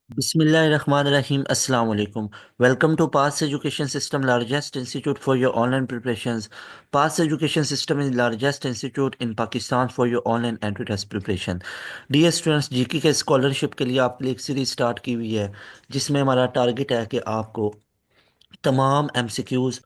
Bismillahirrahmanirrahim. Assalamu alaikum. Welcome to Pass Education System, largest institute for your online preparations. Pass Education System is largest institute in Pakistan for your online entry test preparation. Dear students, GK के scholarship के लिए आपके लिए एक series start की हुई है जिसमें हमारा टारगेट है कि आपको तमाम एमसीक्यूज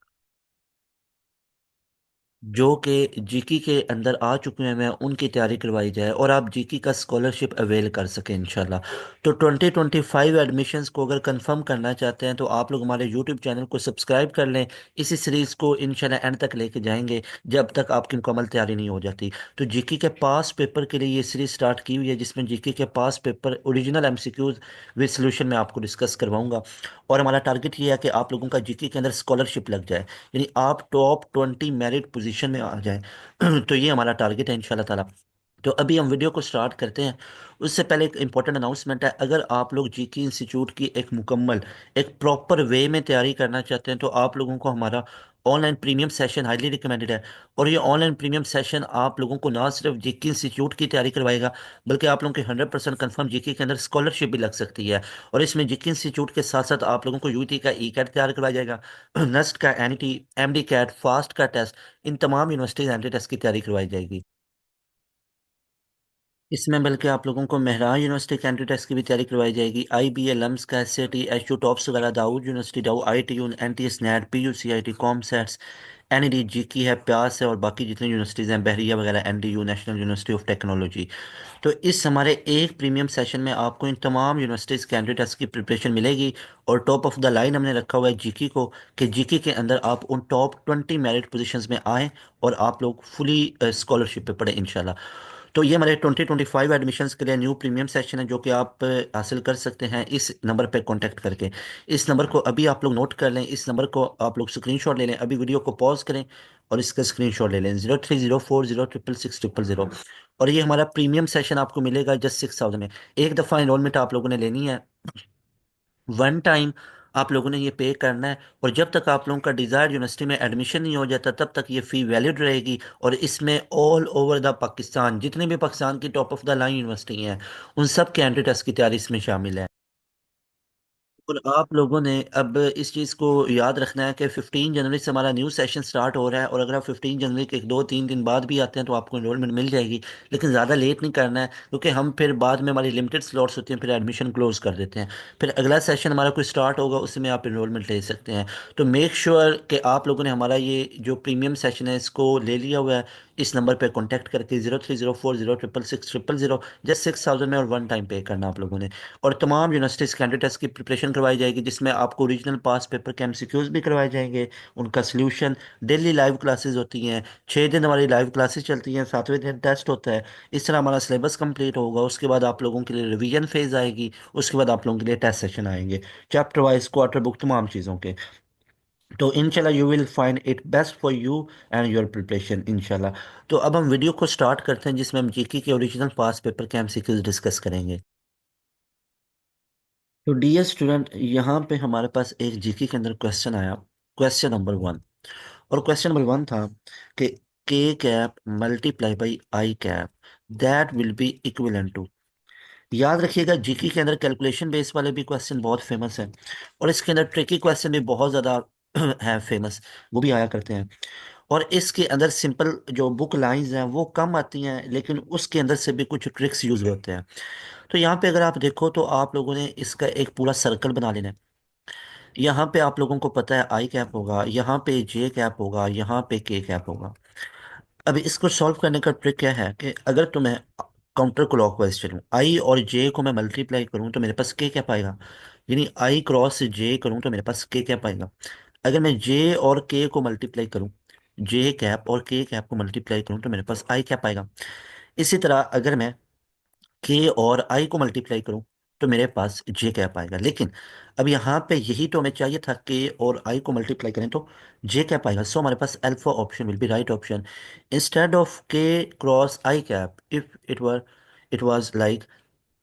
जो कि जीके के अंदर आ चुके हैं उनकी तैयारी करवाई जाए और आप जीके का स्कॉलरशिप अवेल कर सकें इंशाल्लाह। तो 2025 एडमिशन्स को अगर कंफर्म करना चाहते हैं तो आप लोग हमारे यूट्यूब चैनल को सब्सक्राइब कर लें। इसी सीरीज़ को इंशाल्लाह एंड तक लेके जाएंगे जब तक आपकी मुकम्मल तैयारी नहीं हो जाती। तो जीके के पास पेपर के लिए ये सीरीज स्टार्ट की हुई है जिसमें जीके के पास paper original MCQs with solution में आपको डिस्कस करवाऊंगा। और हमारा टारगेट ये है कि आप लोगों का जीके के अंदर स्कॉलरशिप लग जाए, यानी आप टॉप 20 मेरिट पोजीशन में आ जाए। तो ये हमारा टारगेट है इंशाल्लाह ताला। तो अभी हम वीडियो को स्टार्ट करते हैं। उससे पहले एक इंपॉर्टेंट अनाउंसमेंट है, अगर आप लोग जीके इंस्टीट्यूट की एक मुकम्मल एक प्रॉपर वे में तैयारी करना चाहते हैं तो आप लोगों को हमारा online premium session highly recommended है। और ये ऑनलाइन प्रीमियम सेशन आप लोगों को ना सिर्फ जीके इंस्टीट्यूट की तैयारी करवाएगा बल्कि आप लोगों की 100% कन्फर्म जीके के अंदर स्कॉलरशिप भी लग सकती है। और इसमें जीके इंस्टीट्यूट के साथ साथ आप लोगों को यूटी का ई कैट तैयार करवाया जाएगा, नस्ट का एनईटी, एमडी कैट, फास्ट का टेस्ट, इन तमाम यूनिवर्सिटीज एंट्री टेस्ट की तैयारी करवाई जाएगी। इसमें बल्कि आप लोगों को मेहराज यूनिवर्सिटी के एंट्री टेस्ट की भी तैयारी करवाई जाएगी, आई बी एल एम्स का, S C T, H U tops वगैरह, दाऊद यूनिवर्सिटी, दाऊ I T U, N T S net, P U C I T, COMSATS, N E D जी की है, प्यास है, और बाकी जितनी यूनिवर्सिटीज़ हैं, बहरिया वगैरह, N D U, national university of technology. तो इस हमारे एक प्रीमियम सेशन में आपको इन तमाम यूनिवर्सिटीज़ के एंट्री टेस्ट की प्रिपरेशन मिलेगी। और टॉप ऑफ द लाइन हमने रखा हुआ है जीके को, कि जीके के अंदर आप उन टॉप 20 मेरिट पोजीशंस में आएँ और आप लोग फुली स्कॉलरशिप पे पढ़े इंशाल्लाह। तो ये हमारे 2025 एडमिशन्स के लिए न्यू प्रीमियम सेशन है जो कि आप हासिल कर सकते हैं इस नंबर पे कांटेक्ट करके। इस नंबर को अभी आप लोग नोट कर लें, इस नंबर को आप लोग स्क्रीनशॉट ले लें, अभी वीडियो को पॉज करें और इसका स्क्रीनशॉट ले लें, 0304066600। और ये हमारा प्रीमियम सेशन आपको मिलेगा जस्ट 6,000 में। एक दफ़ा इनरोलमेंट आप लोगों ने लेनी है, वन टाइम आप लोगों ने ये पे करना है। और जब तक आप लोगों का डिज़ायर्ड यूनिवर्सिटी में एडमिशन नहीं हो जाता तब तक ये फ़ी वैलिड रहेगी। और इसमें ऑल ओवर द पाकिस्तान जितने भी पाकिस्तान की top of the line university हैं उन सब के एंट्री टेस्ट की तैयारी इसमें शामिल है। और आप लोगों ने अब इस चीज़ को याद रखना है कि 15 जनवरी से हमारा न्यू सेशन स्टार्ट हो रहा है। और अगर आप 15 जनवरी के 2-3 दिन बाद भी आते हैं तो आपको इनरोलमेंट मिल जाएगी, लेकिन ज़्यादा लेट नहीं करना है क्योंकि हम फिर बाद में हमारी लिमिटेड स्लॉट्स होती हैं, फिर एडमिशन क्लोज कर देते हैं। फिर अगला सेशन हमारा कोई स्टार्ट होगा उसमें आप इनरोलमेंट ले सकते हैं। तो मेक श्योर कि आप लोगों ने हमारा ये जो प्रीमियम सेशन है इसको ले लिया हुआ है। इस नंबर पर कॉन्टैक्ट करके 0304066600, जस्ट 6,000 में, और वन टाइम पे करना आप लोगों ने। और तमाम यूनिवर्सिटीज़ कैंडिडेट टेस्ट की प्रिपरेशन करवाई जाएगी जिसमें आपको ओरिजिनल पास पेपर के एमसीक्यूज भी करवाए जाएंगे, उनका सलूशन। डेली लाइव क्लासेस होती हैं, 6 दिन हमारी लाइव क्लासेस चलती हैं, 7वें दिन टेस्ट होता है। इस तरह हमारा सिलेबस कंप्लीट होगा, उसके बाद आप लोगों के लिए रिवीजन फेज आएगी, उसके बाद आप लोगों के लिए टेस्ट सेशन आएंगे, चैप्टर वाइज, क्वार्टर बुक, तमाम चीज़ों के। तो इंशाल्लाह you will find it best for you and your preparation इंशाल्लाह। तो अब हम वीडियो को स्टार्ट करते हैं जिसमें हम जीके के ओरिजिनल पास पेपर के एमसीक्यूज डिस्कस करेंगे। तो डियर स्टूडेंट, यहाँ पे हमारे पास एक जीके के अंदर क्वेश्चन आया, क्वेश्चन नंबर 1। और क्वेश्चन नंबर 1 था कि के cap multiply by I cap that will be equivalent to. याद रखिएगा जीके के अंदर कैलकुलेशन बेस वाले भी क्वेश्चन बहुत फेमस हैं और इसके अंदर ट्रिकी क्वेश्चन भी बहुत ज़्यादा है फेमस, वो भी आया करते हैं। और इसके अंदर सिंपल जो बुक लाइंस हैं वो कम आती हैं, लेकिन उसके अंदर से भी कुछ ट्रिक्स यूज होते हैं। तो यहाँ पे अगर आप देखो तो आप लोगों ने इसका एक पूरा सर्कल बना लेना है। यहाँ पे आप लोगों को पता है आई कैप होगा, यहाँ पे जे कैप होगा, यहाँ पे के कैप होगा। अब इसको सॉल्व करने का ट्रिक क्या है कि अगर तो मैं काउंटर क्लॉकवाइज चलूँ, आई और जे को मैं मल्टीप्लाई करूँ तो मेरे पास के कैप आएगा, यानी आई क्रॉस जे करूँ तो मेरे पास के कैप आएगा। अगर मैं जे और के को मल्टीप्लाई करूँ, जे कैप और के कैप को मल्टीप्लाई करूँ तो मेरे पास आई कैप आएगा। इसी तरह अगर मैं के और आई को मल्टीप्लाई करूं तो मेरे पास जे कैप आएगा। लेकिन अब यहाँ पे यही तो हमें चाहिए था, के और आई को मल्टीप्लाई करें तो जे कैप आएगा। सो हमारे पास alpha option will be right option. Instead of K cross I cap, if it was like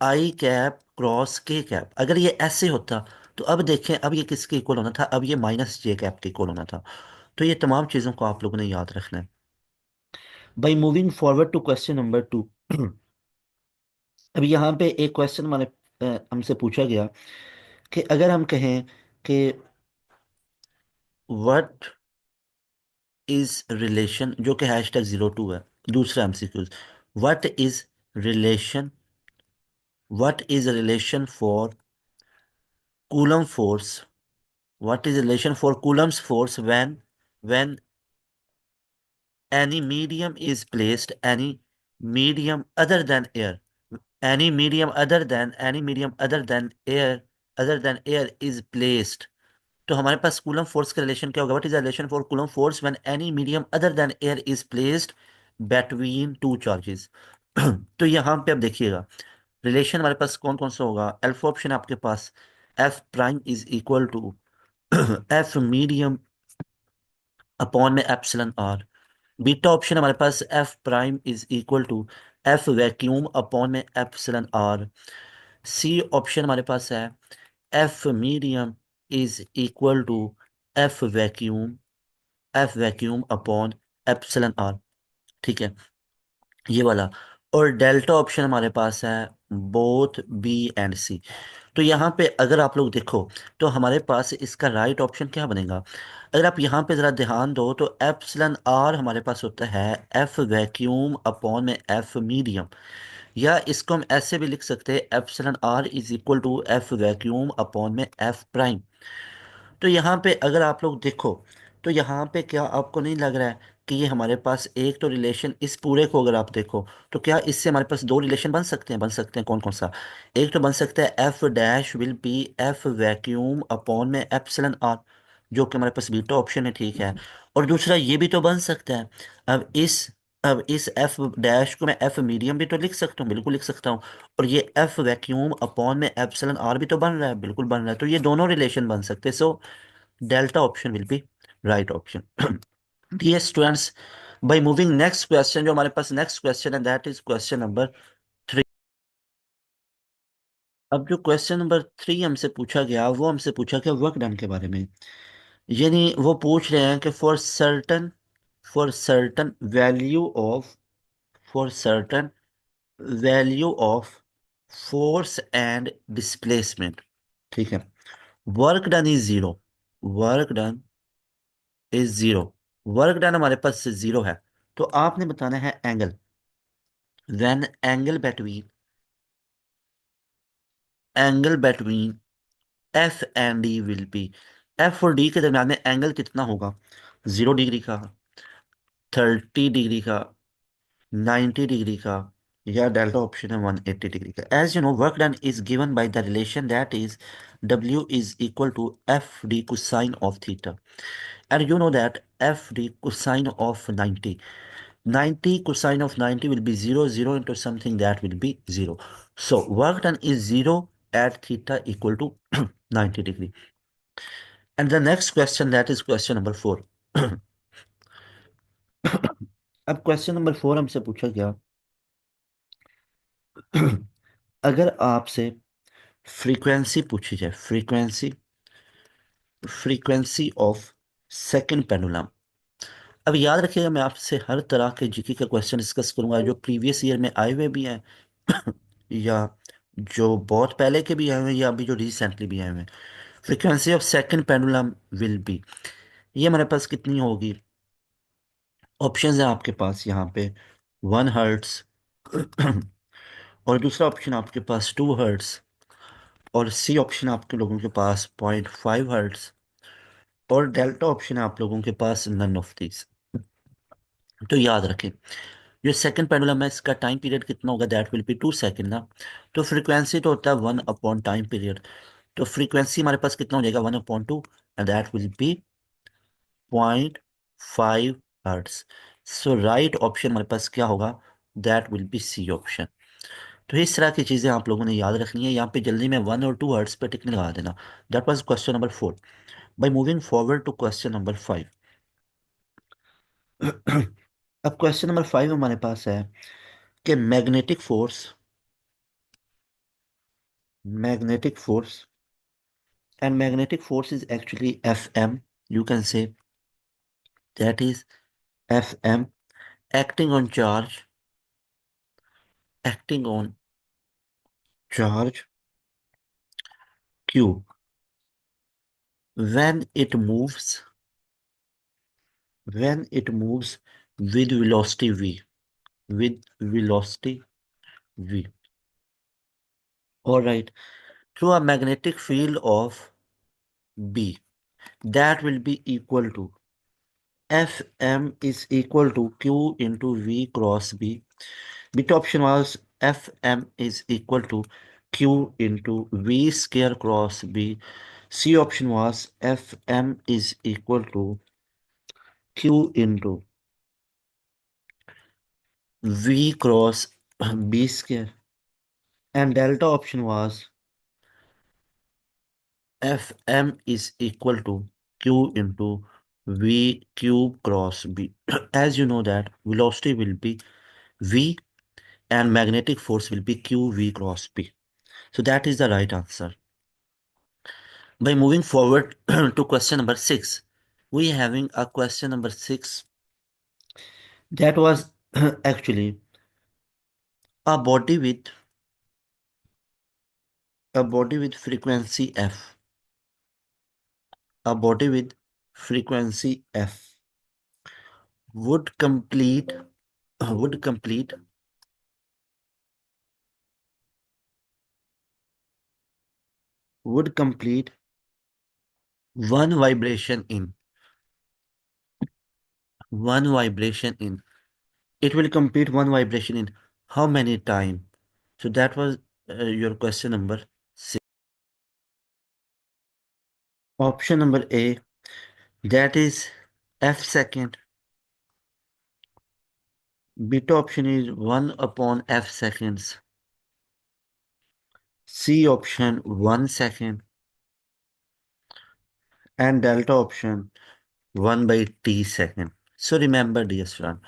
I cap cross K cap, अगर ये ऐसे होता तो अब देखें, अब ये किसके इक्वल होना था, अब ये माइनस जे कैप के इक्वल होना था। तो ये तमाम चीज़ों को आप लोगों ने याद रखना है। By moving forward to question number 2। अब यहाँ पे एक क्वेश्चन हमारे हमसे पूछा गया कि अगर हम कहें कि व्हाट इज रिलेशन, जो कि #02 है, दूसरा MCQs, what is relation, what is relation for coulomb force, what is relation for Coulomb's force when any medium is placed, any medium other than air, any medium other than air is placed. तो हमारे पास coulomb force का relation क्या होगा? What is the relation for coulomb force when any medium other than air is placed between two charges? तो यहाँ पे अब देखिएगा, रिलेशन हमारे पास कौन कौन सा होगा। अल्फा ऑप्शन आपके पास F prime is equal to F medium upon में एप्सिलन आर। बीटा ऑप्शन हमारे पास F prime is equal to F vacuum upon में एप्सिलन आर। सी ऑप्शन हमारे पास है F medium is equal to F vacuum, F vacuum upon epsilon R. ठीक है, ये वाला। और डेल्टा ऑप्शन हमारे पास है बोथ बी एंड सी। तो यहाँ पे अगर आप लोग देखो तो हमारे पास इसका राइट ऑप्शन क्या बनेगा? अगर आप यहाँ पे ज़रा ध्यान दो तो एप्सिलन आर हमारे पास होता है एफ वैक्यूम अपॉन में एफ मीडियम, या इसको हम ऐसे भी लिख सकते हैं epsilon R is equal to F vacuum upon में एफ प्राइम। तो यहाँ पे अगर आप लोग देखो तो यहाँ पे क्या आपको नहीं लग रहा है कि ये हमारे पास एक तो रिलेशन, इस पूरे को अगर आप देखो तो क्या इससे हमारे पास दो रिलेशन बन सकते हैं? बन सकते हैं। कौन कौन सा? एक तो बन सकता है F dash will be F vacuum upon में एप्सिलन आर, जो कि हमारे पास बीटा ऑप्शन है, ठीक है। और दूसरा ये भी तो बन सकता है, अब इस अब इस एफ डैश को मैं एफ मीडियम भी तो लिख सकता हूँ, बिल्कुल लिख सकता हूँ। और ये एफ वैक्यूम अपॉन में एप्सिलन आर भी तो बन रहा है, बिल्कुल बन रहा है। तो ये दोनों रिलेशन बन सकते हैं। So delta option will be right option. Dear students, by moving next question, जो हमारे पास नेक्स्ट क्वेश्चन है दैट इज क्वेश्चन नंबर 3। अब जो क्वेश्चन नंबर 3 हमसे पूछा गया, वो हमसे पूछा गया वर्क डन के बारे में। यानी वो पूछ रहे हैं कि for certain value of for certain value of force and displacement, ठीक है, work done is zero, work done is zero, work done हमारे पास जीरो है। तो आपने बताना है angle, when angle between F and D will be, F और D के दरम्यान में एंगल कितना होगा? 0 डिग्री का, 30 डिग्री का, 90 डिग्री का, या डेल्टा ऑप्शन है 180 डिग्री का। As you know work done is given by the relation that is W is equal to F D cosine of theta, and you know that FD cosine of 90 cosine of 90 will be 0 into something that will be 0. So work done is 0 at theta equal to 90 degree. And the next question, that is question number 4. अब question number 4 हमसे पूछा गया, अगर आपसे frequency पूछी जाए, frequency of second pendulum. अब याद रखिएगा, मैं आपसे हर तरह के जीके का क्वेश्चन डिस्कस करूंगा, जो प्रीवियस ईयर में आए हुए भी हैं या जो बहुत पहले के भी आए हुए हैं, या अभी जो रिसेंटली भी आए हुए हैं। Frequency of second pendulum will be, ये हमारे पास कितनी होगी? ऑप्शंस हैं आपके पास यहाँ पे, 1 हर्ट्स और दूसरा ऑप्शन आपके पास 2 हर्ट्स, और सी ऑप्शन आपके लोगों के पास 0.5 हर्ट्स, और डेल्टा ऑप्शन है आप लोगों के पास नन ऑफ दिस। तो याद रखें, जो सेकंड पेंडुलम है इसका टाइम पीरियड कितना होगा? दैट विल बी 2 सेकेंड ना। तो फ्रीक्वेंसी तो होता है 1 अपॉन टाइम पीरियड, तो फ्रीक्वेंसी हमारे पास कितना हो जाएगा? 1/2, and that will be 0.5 hertz. So right option हमारे पास क्या होगा? That will be C option. तो इस तरह की चीज़ें आप लोगों ने याद रखनी है, यहाँ पे जल्दी में 1 और 2 हर्ट्स पे टिक लगा देना। That was question number 4। By moving forward to question number 5। अब क्वेश्चन नंबर 5 हमारे पास है कि magnetic force and magnetic force is actually Fm, you can say that is Fm, acting on charge, acting on charge Q when it moves with velocity v. With velocity v. All right. Through a magnetic field of B, that will be equal to Fm is equal to Q into V cross B. Bit option was Fm is equal to Q into V square cross B. C option was Fm is equal to Q into V cross B square. And delta option was Fm is equal to Q into V cube cross B. As you know that velocity will be V and magnetic force will be QV cross B. So that is the right answer. By moving forward to question number 6, we having a question number 6 that was actually a body with frequency F. A body with frequency F would complete would complete would complete one vibration in one vibration in it will complete one vibration in how many time? So that was your question number 6. Option number A, that is f second. Beta option is 1 upon f seconds. C option 1 second. And delta option 1 by t second. So remember, dear friend,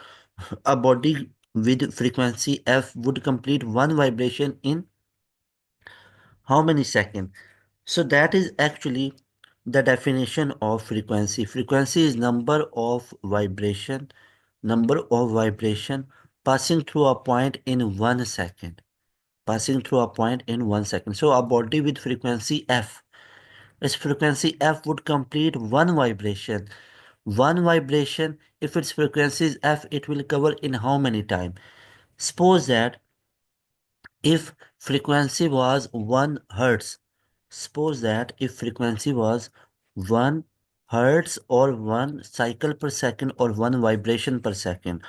a body with frequency f would complete one vibration in how many seconds? So that is actually the definition of frequency. Frequency is number of vibration passing through a point in 1 second. Passing through a point in 1 second. So a body with frequency f, its frequency f would complete one vibration. One vibration, if its frequency is f, it will cover in how many time? Suppose that if frequency was 1 hertz, suppose that if frequency was 1 hertz or 1 cycle per second or 1 vibration per second,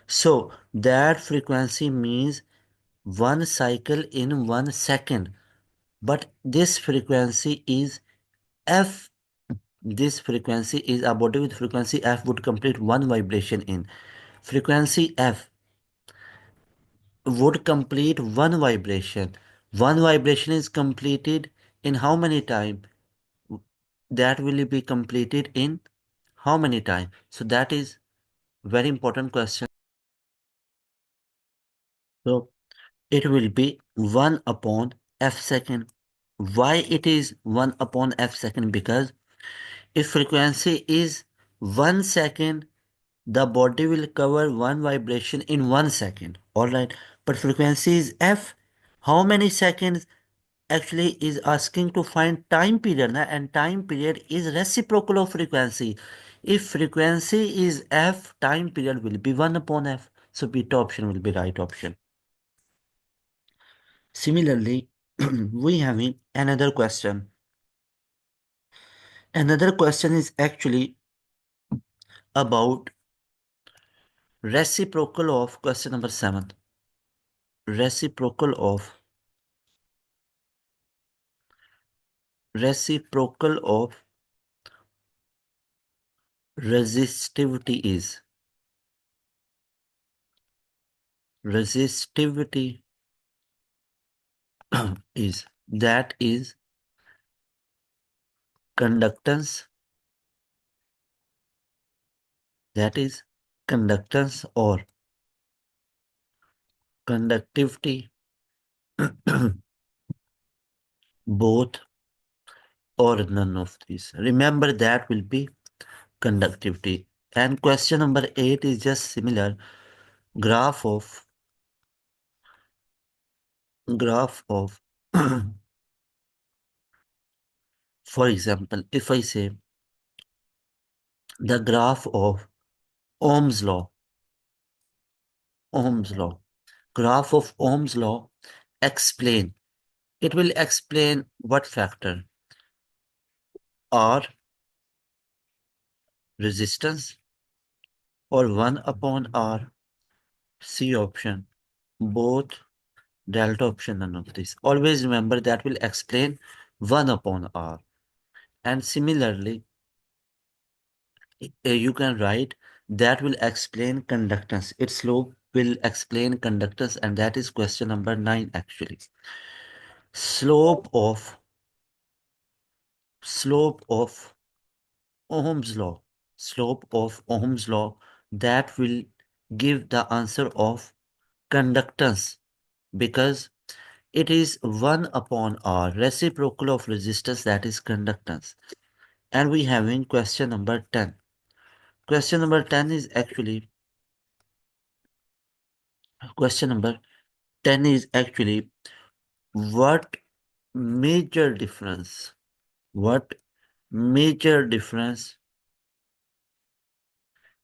so that frequency means 1 cycle in 1 second. But this frequency is f. This frequency is a body with frequency f would complete one vibration in frequency f would complete one vibration. One vibration is completed in how many time? That will be completed in how many time? So that is very important question. So it will be 1 upon f second. Why it is 1 upon f second? Because if frequency is 1 second, the body will cover one vibration in 1 second. All right. But frequency is f. How many seconds? Actually is asking to find time period and time period is reciprocal of frequency. If frequency is f, time period will be 1 upon f. So beta option will be right option. Similarly, we having another question. Another question is actually about reciprocal of question number 7. Reciprocal of resistivity resistivity is that is conductance, that is conductance or conductivity, both or none of these. Remember that will be conductivity. And question number 8 is just similar. Graph of graph of For example, if I say the graph of Ohm's law, Ohm's law, graph of Ohm's law explain, it will explain what factor? R, resistance, or 1 upon R, C option, both, delta option, none of this. Always remember that will explain 1 upon R. And similarly, you can write that will explain conductance. Its slope will explain conductance, and that is question number 9 actually. Slope of slope of Ohm's law, slope of Ohm's law, that will give the answer of conductance, because it is 1 upon R, reciprocal of resistance, that is conductance. And we having question number 10. Question number 10 is actually question number 10 is actually what major difference, what major difference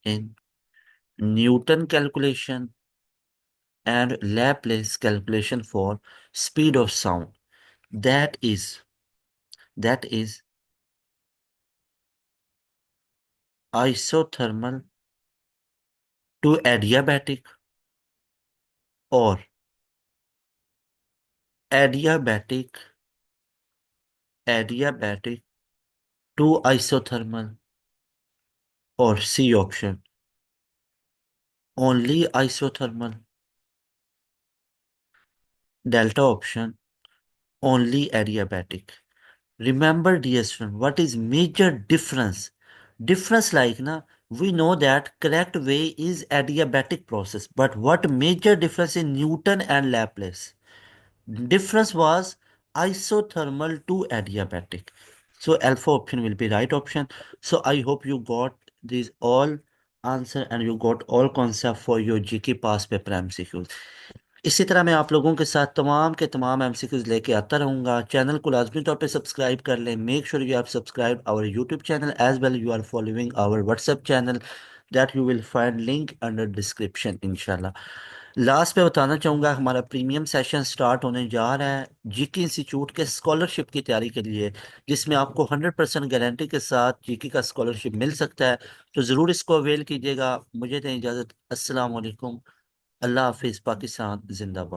in Newton calculation and Laplace calculation for speed of sound, that is isothermal to adiabatic, or adiabatic adiabatic to isothermal, or C option, only isothermal, delta option, only adiabatic. Remember, dear student, what is major difference? Difference like na, we know that correct way is adiabatic process, but what major difference in Newton and Laplace? Difference was isothermal to adiabatic. So alpha option will be right option. So I hope you got these all answer and you got all concept for your GK past paper MCQs. इसी तरह मैं आप लोगों के साथ तमाम के तमाम एमसीक्यूज लेके आता रहूंगा। चैनल को लाजमी तौर पे सब्सक्राइब कर लें। Make sure you have subscribe our YouTube channel as well you are following our WhatsApp channel, that you will find link under description इंशाल्लाह। लास्ट पे बताना चाहूँगा, हमारा प्रीमियम सेशन स्टार्ट होने जा रहा है जीके इंस्टीट्यूट के स्कॉलरशिप की तैयारी के लिए, जिसमें आपको 100% गारंटी के साथ जीके का स्कॉलरशिप मिल सकता है। तो ज़रूर इसको अवेल कीजिएगा। मुझे दें इजाज़त। अस्सलाम वालेकुम। अल्लाह हाफिज़। पाकिस्तान जिंदाबाद।